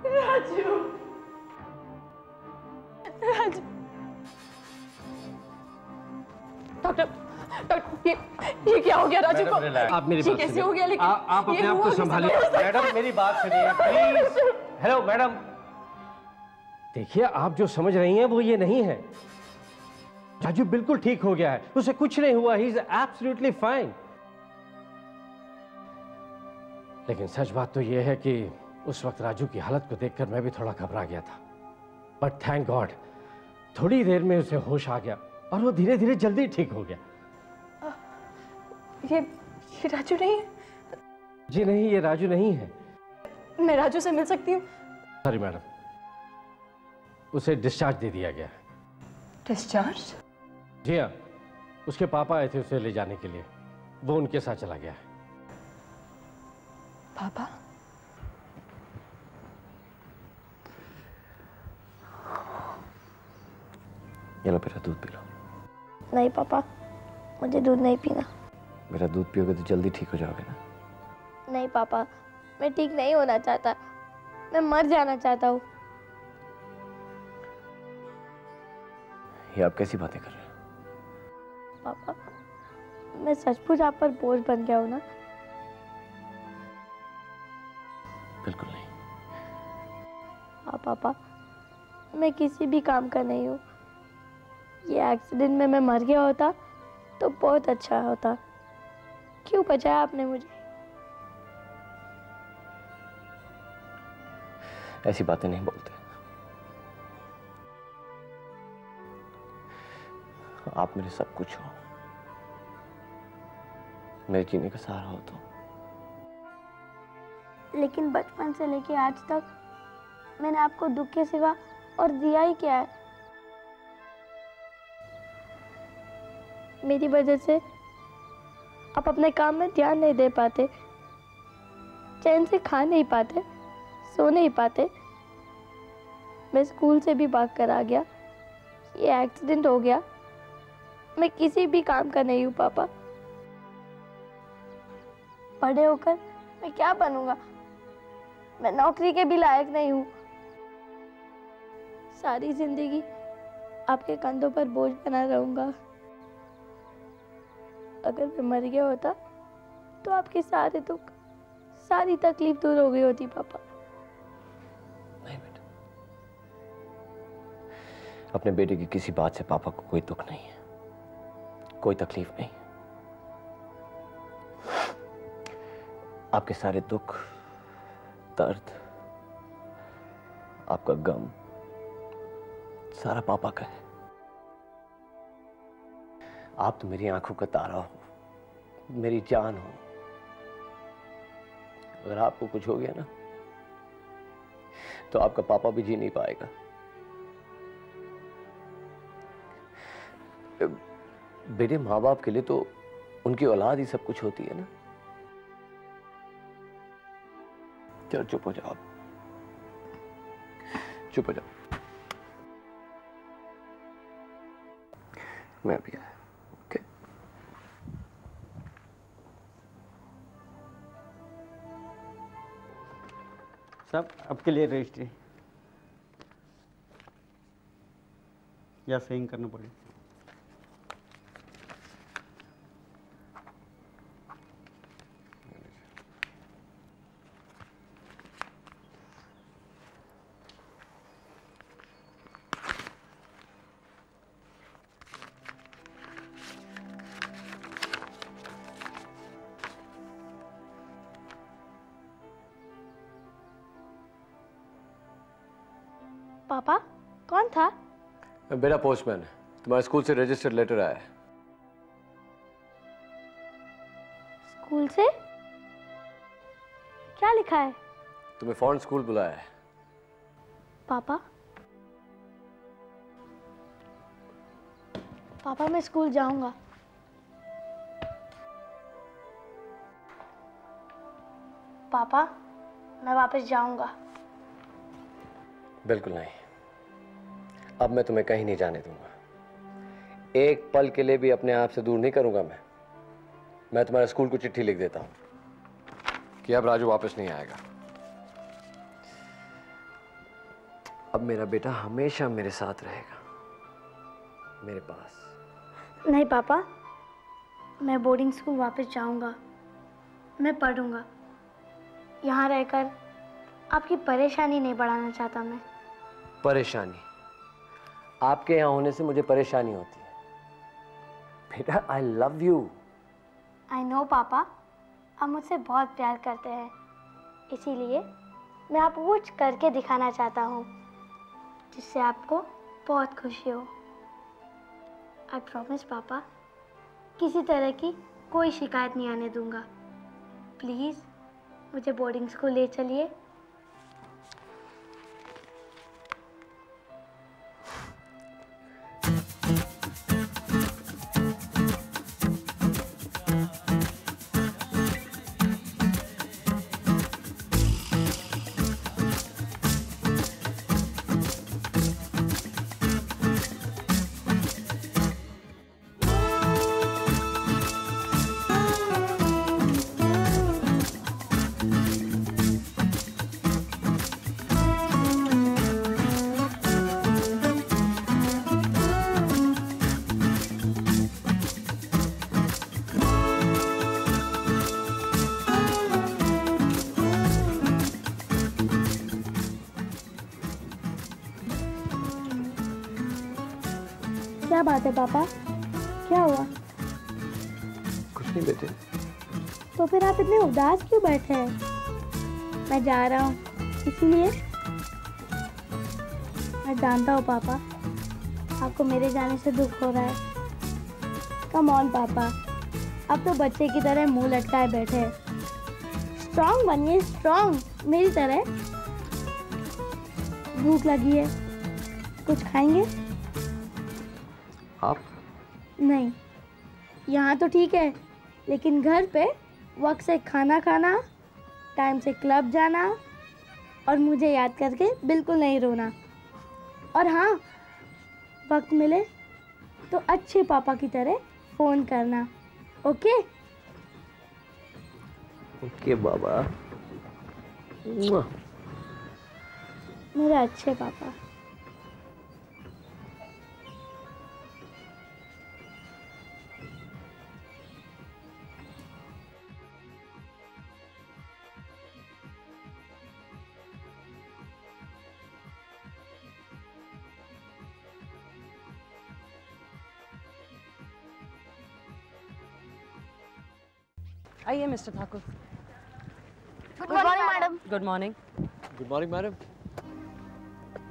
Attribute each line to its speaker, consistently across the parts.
Speaker 1: Raju, Raju. Doctor, ये क्या हो गया राजू को?
Speaker 2: आप मेरी बात
Speaker 1: कैसे हो गया? लेकिन
Speaker 2: आप अपने आप को संभालिए। मैडम मेरी बात सुनिए प्लीज। हेलो मैडम, देखिए आप जो समझ रही हैं वो ये नहीं है। राजू बिल्कुल ठीक हो गया है, उसे कुछ नहीं हुआ, ही इज एब्सोल्युटली फाइन। लेकिन सच बात तो यह है कि उस वक्त राजू की हालत को देखकर मैं भी थोड़ा घबरा गया था, बट थैंक गॉड थोड़ी देर में उसे होश आ गया और वो धीरे धीरे जल्दी ठीक हो गया।
Speaker 1: ये राजू नहीं है?
Speaker 2: जी नहीं, ये राजू नहीं है।
Speaker 1: मैं राजू से मिल सकती हूँ?
Speaker 2: सॉरी मैडम, उसे डिस्चार्ज दे दिया गया है।
Speaker 1: डिस्चार्ज?
Speaker 2: जी हाँ, उसके पापा आए थे उसे ले जाने के लिए, वो उनके साथ चला गया है।
Speaker 1: पापा?
Speaker 3: ये लो मेरा दूध पी लो।
Speaker 4: नहीं पापा, मुझे दूध नहीं पीना।
Speaker 3: मेरा दूध पियोगे तो जल्दी ठीक हो जाओगे ना।
Speaker 4: नहीं पापा, मैं ठीक नहीं होना चाहता, मैं मर जाना चाहता हूँ।
Speaker 3: ये आप कैसी बातें कर रहे हो?
Speaker 4: पापा, मैं सचमुच आप पर बोझ बन गया हूँ ना?
Speaker 3: बिल्कुल नहीं।
Speaker 4: हाँ पापा, मैं किसी भी काम का नहीं हूँ। ये एक्सीडेंट में मैं मर गया होता तो बहुत अच्छा होता। क्यों बचाया आपने मुझे?
Speaker 3: ऐसी बातें नहीं बोलते। आप मेरे सब कुछ हो, मेरे जीने का सहारा हो तो।
Speaker 4: लेकिन बचपन से लेके आज तक मैंने आपको दुख के सिवा और दिया ही क्या है? मेरी वजह से आप अपने काम में ध्यान नहीं दे पाते, चैन से खा नहीं पाते, सो नहीं पाते। मैं स्कूल से भी भाग कर आ गया, ये एक्सीडेंट हो गया। मैं किसी भी काम का नहीं हूँ पापा। बड़े होकर मैं क्या बनूंगा? मैं नौकरी के भी लायक नहीं हूँ। सारी जिंदगी आपके कंधों पर बोझ बना रहूंगा। अगर मैं मर गया होता तो आपके सारे दुख, सारी तकलीफ दूर हो गई होती पापा।
Speaker 3: नहीं बेटा, अपने बेटे की किसी बात से पापा को कोई दुख नहीं है, कोई तकलीफ नहीं। आपके सारे दुख, दर्द, आपका गम सारा पापा का है। आप तो मेरी आंखों का तारा हो, मेरी जान हो। अगर आपको कुछ हो गया ना तो आपका पापा भी जी नहीं पाएगा। बेटे, माँ बाप के लिए तो उनकी औलाद ही सब कुछ होती है ना। चलो चुप हो जाओ, चुप हो जाओ। मैं अभी आया। ओके।
Speaker 5: सब आपके लिए रजिस्ट्री या साइन करना पड़ेगा।
Speaker 4: पापा, कौन था?
Speaker 3: बेटा पोस्टमैन है, तुम्हारे स्कूल से रजिस्टर्ड लेटर आया है।
Speaker 4: स्कूल से? क्या लिखा है?
Speaker 3: तुम्हें फॉरेन स्कूल बुलाया है।
Speaker 4: पापा, पापा मैं स्कूल जाऊंगा। पापा, मैं वापस जाऊंगा।
Speaker 3: बिल्कुल नहीं, अब मैं तुम्हें कहीं नहीं जाने दूंगा। एक पल के लिए भी अपने आप से दूर नहीं करूंगा मैं तुम्हारे स्कूल को चिट्ठी लिख देता हूं कि अब राजू वापस नहीं आएगा। अब मेरा बेटा हमेशा मेरे साथ रहेगा, मेरे पास।
Speaker 4: नहीं पापा, मैं बोर्डिंग स्कूल वापस जाऊंगा। मैं पढ़ूंगा। यहाँ रहकर आपकी परेशानी नहीं बढ़ाना चाहता मैं।
Speaker 3: परेशानी? आपके यहाँ होने से मुझे परेशानी होती है। बेटा, I love you.
Speaker 4: I know पापा, आप मुझसे बहुत प्यार करते हैं, इसीलिए मैं आपको कुछ करके दिखाना चाहता हूँ जिससे आपको बहुत खुशी हो। आई प्रॉमिस पापा, किसी तरह की कोई शिकायत नहीं आने दूंगा। प्लीज़ मुझे बोर्डिंग स्कूल ले चलिए। क्या बात है पापा, क्या हुआ?
Speaker 3: कुछ नहीं बेटे।
Speaker 4: तो फिर आप इतने उदास क्यों बैठे हैं? मैं जा रहा हूँ इसीलिए? मैं जानता हूँ पापा, आपको मेरे जाने से दुख हो रहा है। कम ऑन पापा, आप तो बच्चे की तरह मुंह लटकाए बैठे हैं। स्ट्रॉन्ग बनिए, स्ट्रॉन्ग मेरी तरह। भूख लगी है, कुछ खाएंगे?
Speaker 3: आप?
Speaker 4: नहीं, यहाँ तो ठीक है, लेकिन घर पे वक्त से खाना खाना, टाइम से क्लब जाना और मुझे याद करके बिल्कुल नहीं रोना। और हाँ, वक्त मिले तो अच्छे पापा की तरह फ़ोन करना। ओके?
Speaker 3: ओके बाबा।
Speaker 4: मेरे अच्छे पापा।
Speaker 6: आइए Mister Thakur.
Speaker 4: Good morning madam.
Speaker 6: Good morning.
Speaker 3: Good morning madam.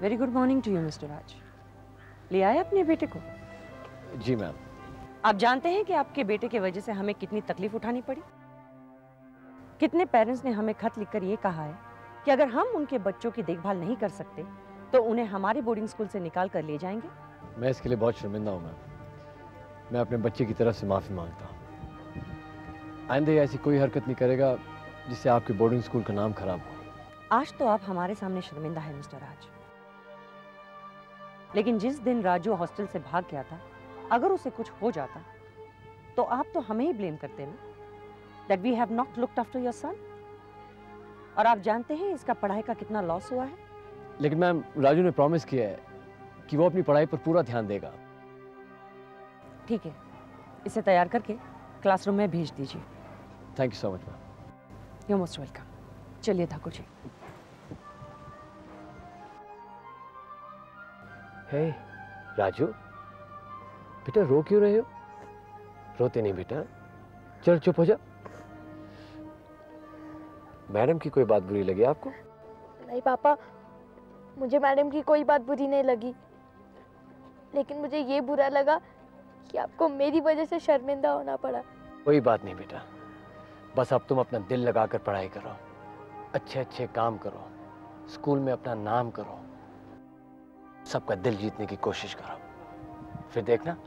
Speaker 6: Very good morning to you Mister Raj. ले आए अपने बेटे को?
Speaker 3: जी मैम।
Speaker 6: आप जानते हैं कि आपके बेटे की वजह से हमें कितनी तकलीफ उठानी पड़ी? कितने पेरेंट्स ने हमें खत लिखकर ये कहा है कि अगर हम उनके बच्चों की देखभाल नहीं कर सकते तो उन्हें हमारे बोर्डिंग स्कूल से निकाल कर ले जाएंगे।
Speaker 3: मैं इसके लिए बहुत शर्मिंदा हूँ मैम। मैं अपने बच्चे की तरफ से माफ़ी मांगता हूँ। आइंदा ऐसी कोई हरकत नहीं करेगा जिससे आपके बोर्डिंग स्कूल का नाम खराब हो।
Speaker 6: आज तो आप हमारे सामने शर्मिंदा है मिस्टर राज, लेकिन जिस दिन राजू हॉस्टल से भाग गया था, अगर उसे कुछ हो जाता तो आप तो हमें ही ब्लेम करते ना, that we have not looked after your son. और आप जानते हैं इसका पढ़ाई का कितना लॉस हुआ है।
Speaker 3: लेकिन मैम, राजू ने प्रॉमिस किया है कि वो अपनी पढ़ाई पर पूरा ध्यान देगा।
Speaker 6: ठीक है, इसे तैयार करके क्लासरूम में भेज दीजिए।
Speaker 3: Thank you so much ma'am.
Speaker 6: You most welcome. चलिए ठाकुर जी।
Speaker 3: हे राजू, बेटा रो क्यों रहे हो? रोते नहीं बेटा, चल चुप हो जा। मैडम की कोई बात बुरी लगी आपको?
Speaker 4: नहीं पापा, मुझे मैडम की कोई बात बुरी नहीं लगी, लेकिन मुझे ये बुरा लगा कि आपको मेरी वजह से शर्मिंदा होना पड़ा।
Speaker 3: कोई बात नहीं बेटा, बस अब तुम अपना दिल लगाकर पढ़ाई करो, अच्छे अच्छे काम करो, स्कूल में अपना नाम करो, सबका दिल जीतने की कोशिश करो, फिर देखना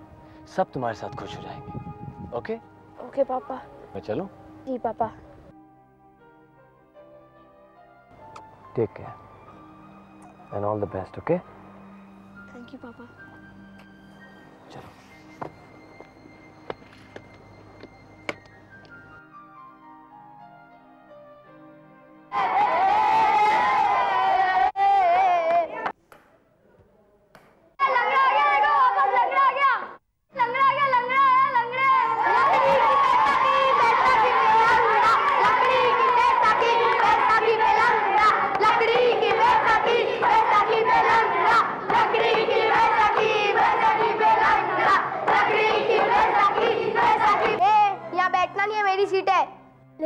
Speaker 3: सब तुम्हारे साथ खुश हो जाएंगे। ओके?
Speaker 4: ओके पापा।
Speaker 3: मैं चलूं?
Speaker 4: जी पापा।
Speaker 3: Take care and all the best. Okay?
Speaker 4: Thank you पापा।
Speaker 3: चलो।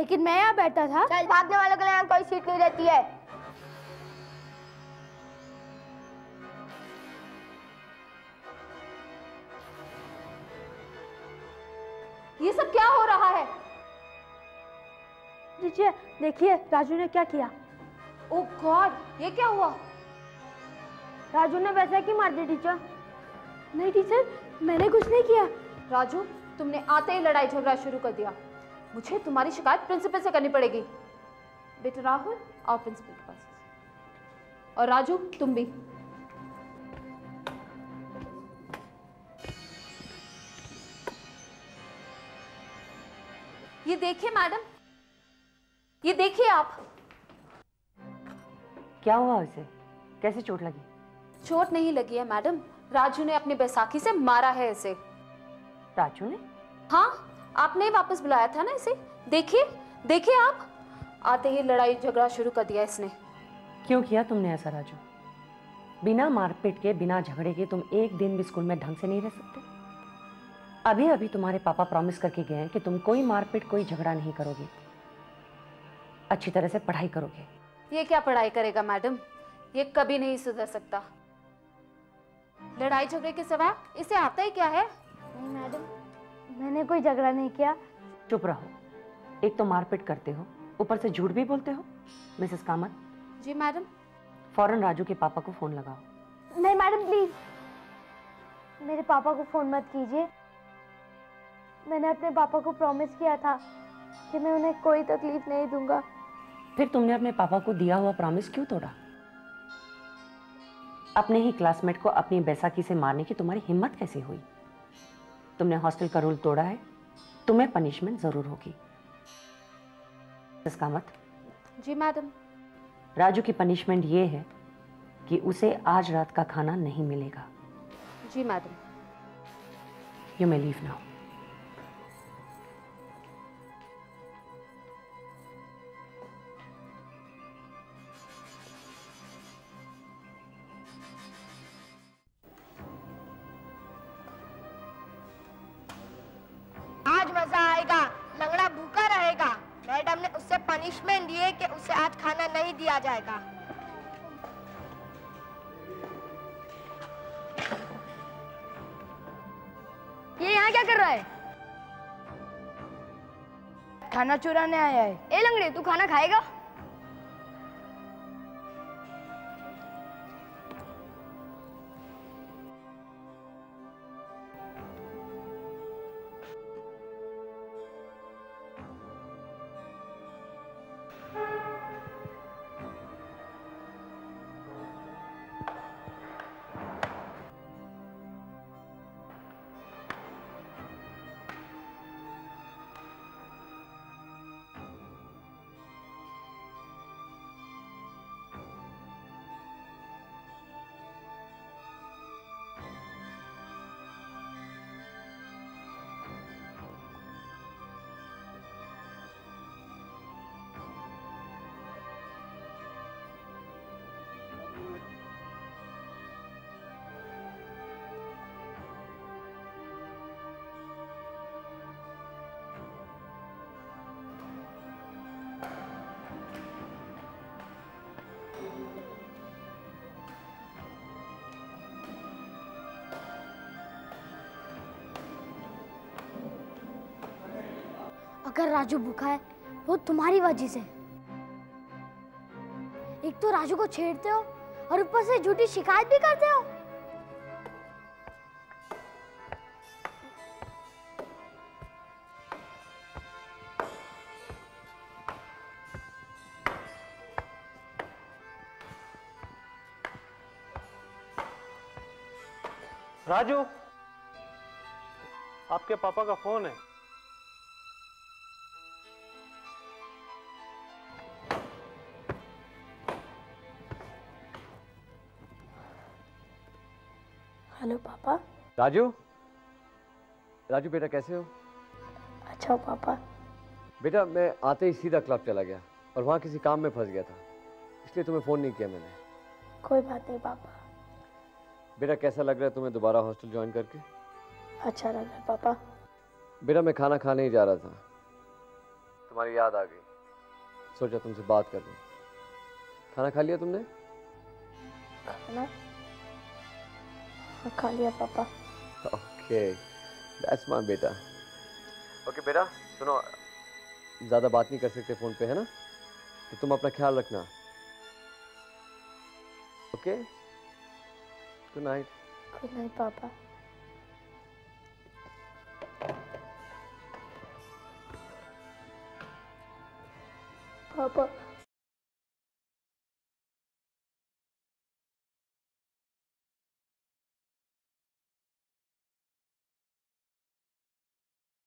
Speaker 4: लेकिन मैं यहाँ बैठा था।
Speaker 7: चल, भागने वालों के लिए यहाँ कोई सीट नहीं रहती है।
Speaker 1: ये सब क्या हो रहा है?
Speaker 4: टीचर देखिए राजू ने क्या किया।
Speaker 1: ओह गॉड, ये क्या हुआ?
Speaker 4: राजू ने वैसा क्यों मार दिया टीचर? नहीं टीचर, मैंने कुछ नहीं किया।
Speaker 1: राजू, तुमने आते ही लड़ाई झगड़ा शुरू कर दिया। मुझे तुम्हारी शिकायत प्रिंसिपल से करनी पड़ेगी। बेटा राहुल, आओ प्रिंसिपल के पास। और राजू, तुम भी। ये देखिए मैडम, ये देखिए आप।
Speaker 6: क्या हुआ उसे? कैसे चोट लगी?
Speaker 1: चोट नहीं लगी है मैडम, राजू ने अपनी बैसाखी से मारा है इसे।
Speaker 6: राजू ने?
Speaker 1: हाँ, आपने ही वापस बुलाया था ना इसे। देखिए देखिए आप, आते ही लड़ाई झगड़ा शुरू कर दिया इसने।
Speaker 6: क्यों किया तुमने ऐसा राजू? बिना मारपीट के, बिना झगड़े के तुम एक दिन भी स्कूल में ढंग से नहीं रह सकते? अभी अभी तुम्हारे पापा प्रॉमिस करके गए हैं कि तुम कोई मारपीट, कोई झगड़ा नहीं करोगे, अच्छी तरह से पढ़ाई करोगे।
Speaker 1: ये क्या पढ़ाई करेगा मैडम, ये कभी नहीं सुधर सकता। लड़ाई झगड़े के सिवा इसे आता ही क्या है?
Speaker 4: नहीं मैडम, मैंने कोई झगड़ा नहीं किया।
Speaker 6: चुप रहो, एक तो मारपीट करते हो, ऊपर से झूठ भी बोलते हो। मिसेस कामत।
Speaker 1: जी मैडम।
Speaker 6: फौरन राजू के पापा को फोन लगाओ।
Speaker 4: नहीं मैडम प्लीज, मेरे पापा को फोन मत कीजिए। मैंने अपने पापा को प्रॉमिस किया था कि मैं उन्हें कोई तकलीफ नहीं दूंगा।
Speaker 6: फिर तुमने अपने पापा को दिया हुआ प्रॉमिस क्यों तोड़ा? अपने ही क्लासमेट को अपनी बैसाखी से मारने की तुम्हारी हिम्मत कैसे हुई? तुमने हॉस्टल का रूल तोड़ा है, तुम्हें पनिशमेंट जरूर होगी। मिसेस कामत।
Speaker 1: जी मैडम।
Speaker 6: राजू की पनिशमेंट ये है कि उसे आज रात का खाना नहीं मिलेगा।
Speaker 1: जी madam.
Speaker 6: You may leave now.
Speaker 7: आज मजा आएगा, लंगड़ा भूखा रहेगा। मैडम ने उससे पनिशमेंट दी है कि उसे आज खाना नहीं दिया जाएगा।
Speaker 4: ये यहाँ क्या कर रहा है? खाना चुराने आया है। ए लंगड़े, तू खाना खाएगा? अगर राजू भूखा है वो तुम्हारी वजह से। एक तो राजू को छेड़ते हो और ऊपर से झूठी शिकायत भी करते हो।
Speaker 3: राजू, आपके पापा का फोन है।
Speaker 4: हेलो पापा।
Speaker 3: राजू, राजू बेटा कैसे हो?
Speaker 4: अच्छा पापा।
Speaker 3: बेटा मैं आते ही सीधा क्लब चला गया और वहाँ किसी काम में फंस गया था, इसलिए तुम्हें फ़ोन नहीं किया मैंने।
Speaker 4: कोई बात नहीं पापा।
Speaker 3: बेटा कैसा लग रहा है तुम्हें दोबारा हॉस्टल ज्वाइन करके?
Speaker 4: अच्छा लग रहा है पापा।
Speaker 3: बेटा मैं खाना खाने ही जा रहा था, तुम्हारी याद आ गई, सोचा तुमसे बात कर लूं। खाना खा लिया तुमने?
Speaker 4: खाना खा लिया पापा।
Speaker 3: ओके, दैट्स माय बेटा। ओके बेटा, सुनो, ज्यादा बात नहीं कर सकते फोन पे, है ना? तो तुम अपना ख्याल रखना। Okay, good night.
Speaker 4: Good night पापा। पापा